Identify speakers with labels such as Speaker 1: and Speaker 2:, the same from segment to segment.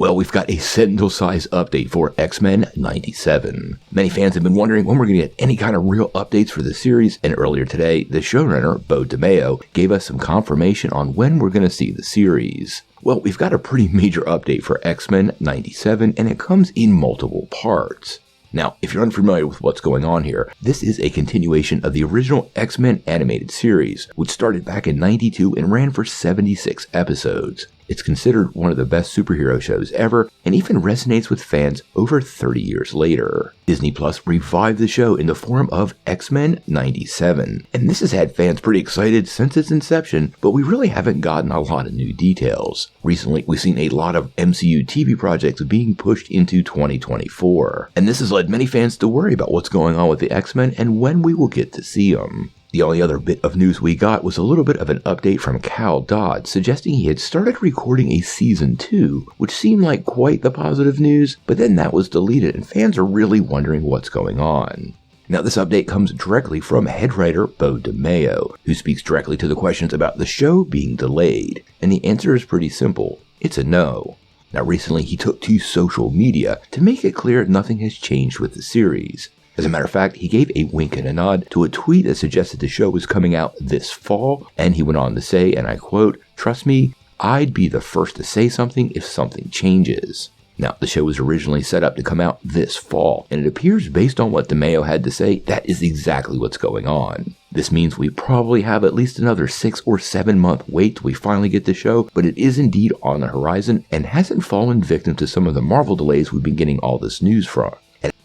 Speaker 1: Well, we've got a Sentinel-size update for X-Men 97. Many fans have been wondering when we're going to get any kind of real updates for the series, and earlier today, the showrunner, Beau DeMayo, gave us some confirmation on when we're going to see the series. Well, we've got a pretty major update for X-Men 97, and it comes in multiple parts. Now, if you're unfamiliar with what's going on here, this is a continuation of the original X-Men animated series, which started back in '92 and ran for 76 episodes. It's considered one of the best superhero shows ever, and even resonates with fans over 30 years later. Disney Plus revived the show in the form of X-Men 97, and this has had fans pretty excited since its inception, but we really haven't gotten a lot of new details. Recently, we've seen a lot of MCU TV projects being pushed into 2024, and this has led many fans to worry about what's going on with the X-Men and when we will get to see them. The only other bit of news we got was a little bit of an update from Cal Dodd suggesting he had started recording a season 2, which seemed like quite the positive news, but then that was deleted and fans are really wondering what's going on. Now this update comes directly from head writer Beau DeMayo, who speaks directly to the questions about the show being delayed, and the answer is pretty simple. It's a no. Now recently he took to social media to make it clear nothing has changed with the series. As a matter of fact, he gave a wink and a nod to a tweet that suggested the show was coming out this fall, and he went on to say, and I quote, "Trust me, I'd be the first to say something if something changes." Now, the show was originally set up to come out this fall, and it appears based on what DeMayo had to say, that is exactly what's going on. This means we probably have at least another 6 or 7 month wait till we finally get the show, but it is indeed on the horizon and hasn't fallen victim to some of the Marvel delays we've been getting all this news from.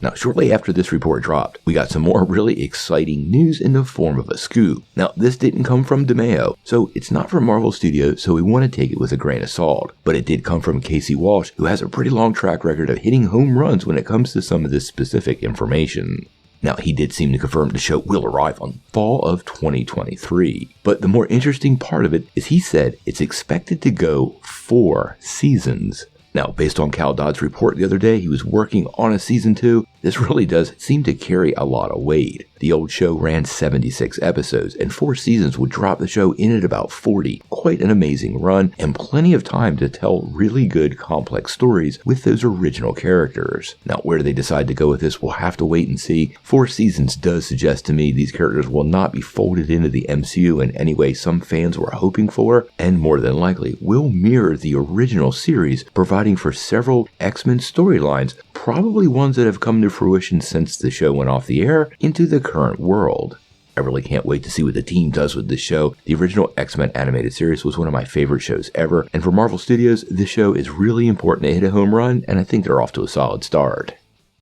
Speaker 1: Now, shortly after this report dropped, we got some more really exciting news in the form of a scoop. Now, this didn't come from DeMayo, so it's not from Marvel Studios, so we want to take it with a grain of salt. But it did come from Casey Walsh, who has a pretty long track record of hitting home runs when it comes to some of this specific information. Now, he did seem to confirm the show will arrive on fall of 2023. But the more interesting part of it is he said it's expected to go 4 seasons. Now, based on Cal Dodd's report the other day, he was working on a season 2. This really does seem to carry a lot of weight. The old show ran 76 episodes, and 4 seasons would drop the show in at about 40. Quite an amazing run, and plenty of time to tell really good, complex stories with those original characters. Now, where they decide to go with this, we'll have to wait and see. 4 seasons does suggest to me these characters will not be folded into the MCU in any way some fans were hoping for, and more than likely will mirror the original series, providing for several X-Men storylines, probably ones that have come to fruition since the show went off the air into the current world. I really can't wait to see what the team does with this show. The original X-Men animated series was one of my favorite shows ever, and for Marvel Studios, this show is really important to hit a home run, and I think they're off to a solid start.